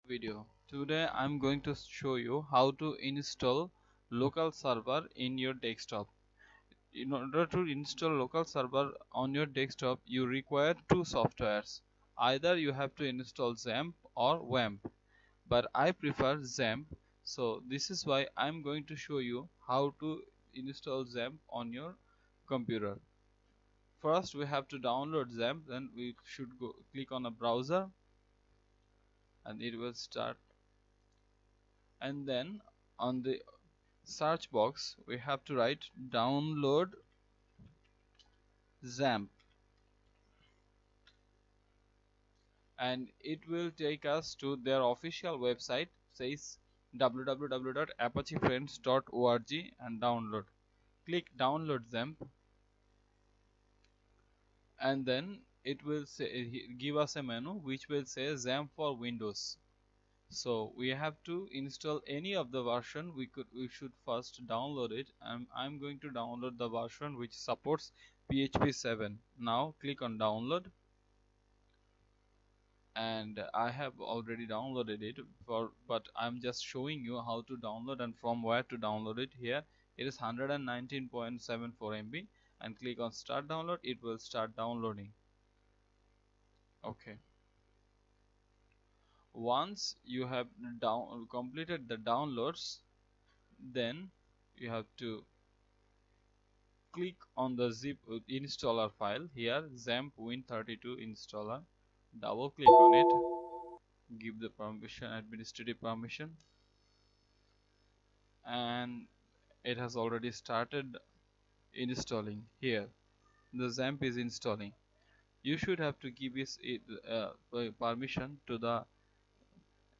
Video. Today I'm going to show you how to install local server in your desktop. In order to install local server on your desktop, you require two softwares. Either you have to install XAMPP or WAMP, but I prefer XAMPP, so this is why I'm going to show you how to install XAMPP on your computer. First we have to download XAMPP, then we should go click on a browser and it will start, and then on the search box we have to write download XAMPP, and it will take us to their official website, says www.apachefriends.org, and download. Click download XAMPP, and then it will say, give us a menu which will say XAMPP for Windows. So we have to install any of the version. We should first download it, and I'm going to download the version which supports PHP 7. Now click on download, and I have already downloaded it, but I'm just showing you how to download and from where to download it. Here it is 119.74 MB, and click on start download. It will start downloading. Okay, once you have completed the downloads, then you have to click on the zip installer file. Here XAMPP Win32 installer, double click on it, give the permission, administrative permission, and it has already started installing. Here the XAMPP is installing. You should have to give it permission to the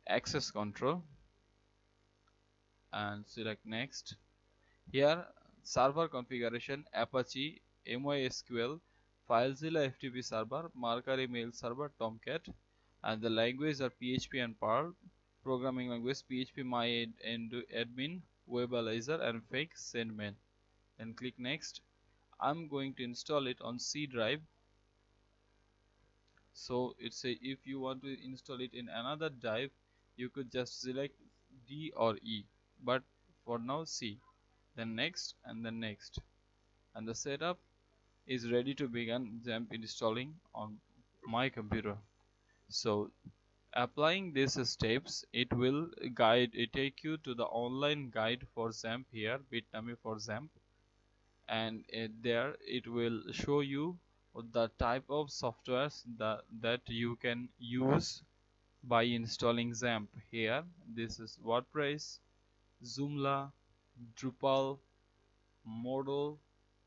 access control and select next. Here server configuration: Apache, MySQL, FileZilla FTP server, Mercury mail server, Tomcat, and the language are PHP and Perl. Programming language PHP MyAdmin, WebAlyzer, and Fake Sendman. Then click next. I'm going to install it on C drive. So it's a, if you want to install it in another drive, you could just select D or E, but for now C. Then next, and then next, and the setup is ready to begin XAMPP installing on my computer. So applying these steps, it will take you to the online guide for XAMPP, here Bitnami for XAMPP, and there it will show you the type of softwares that you can use by installing XAMPP. Here this is WordPress, Joomla, Drupal, Moodle,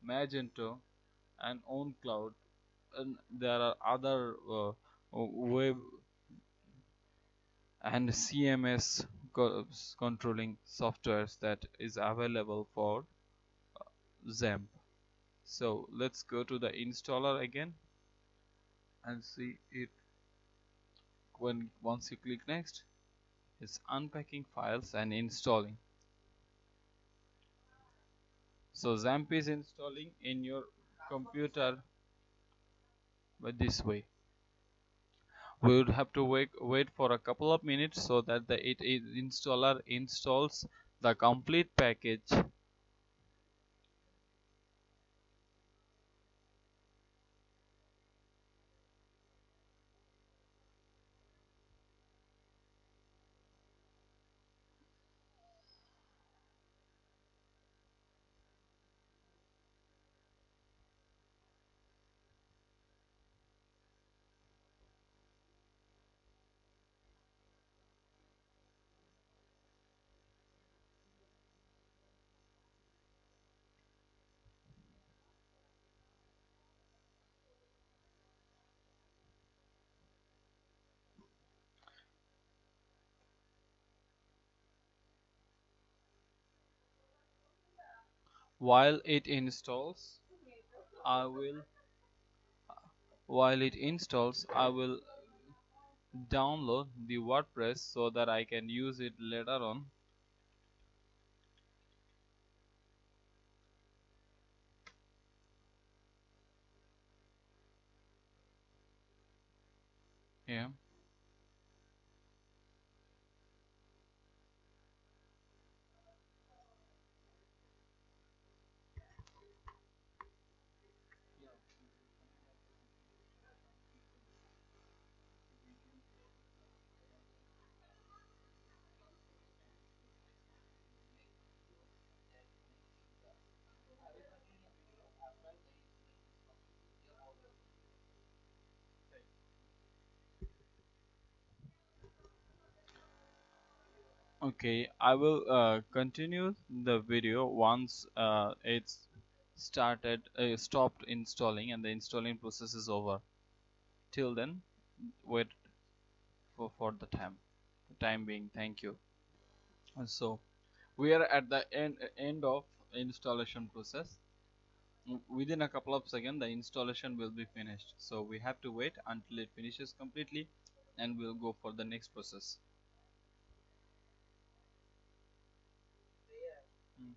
Magento, and OnCloud, and there are other web and CMS controlling softwares that is available for XAMPP. So let's go to the installer again and see it. Once you click next, it's unpacking files and installing. So XAMPP is installing in your computer by this way. We would have to wait for a couple of minutes so that the installer installs the complete package. While it installs, I will download the WordPress so that I can use it later on. Here Okay, I will continue the video once it's stopped installing and the installing process is over. Till then, wait for the time being. Thank you. And so we are at the end of installation process. Within a couple of seconds, the installation will be finished. So we have to wait until it finishes completely, and we'll go for the next process. Mm.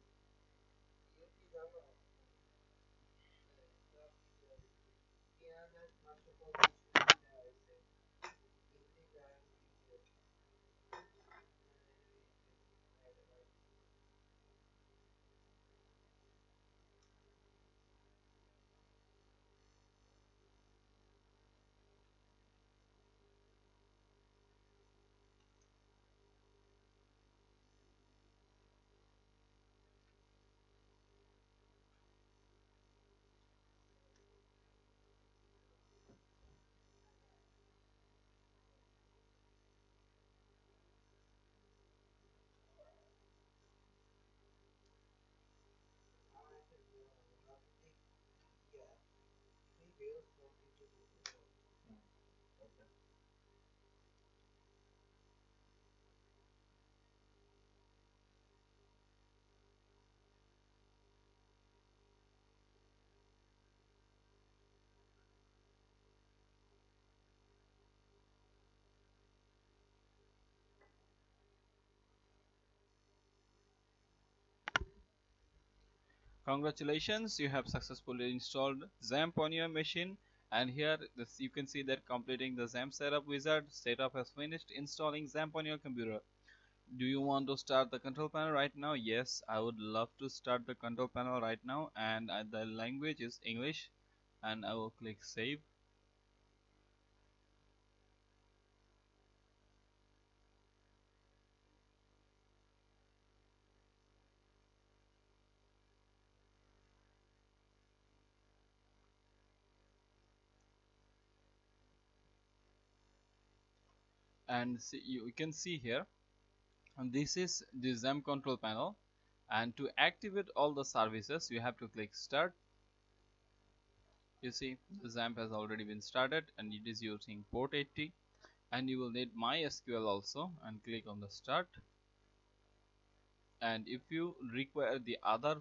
Congratulations, you have successfully installed XAMPP on your machine. And here you can see that completing the XAMPP setup wizard, setup has finished installing XAMPP on your computer. Do you want to start the control panel right now? Yes, I would love to start the control panel right now, and the language is English, and I will click save. And see, you can see here, and this is the XAMPP control panel. And to activate all the services, you have to click start. You see the XAMPP has already been started and it is using port 80, and you will need MySQL also, and click on the start. And if you require the other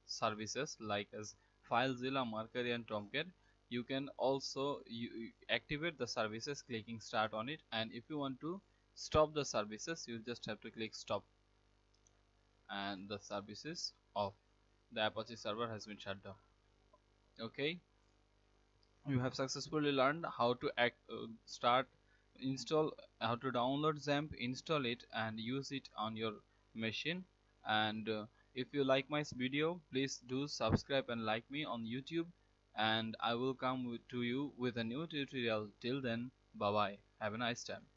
services like as FileZilla, Mercury and Tomcat, you can also activate the services clicking start on it. And if you want to stop the services, you just have to click stop, and the service is off. The Apache server has been shut down. Okay, you have successfully learned how to install, how to download XAMPP, install it and use it on your machine. And if you like my video, please do subscribe and like me on YouTube, and I will come to you with a new tutorial. Till then, bye bye, have a nice time.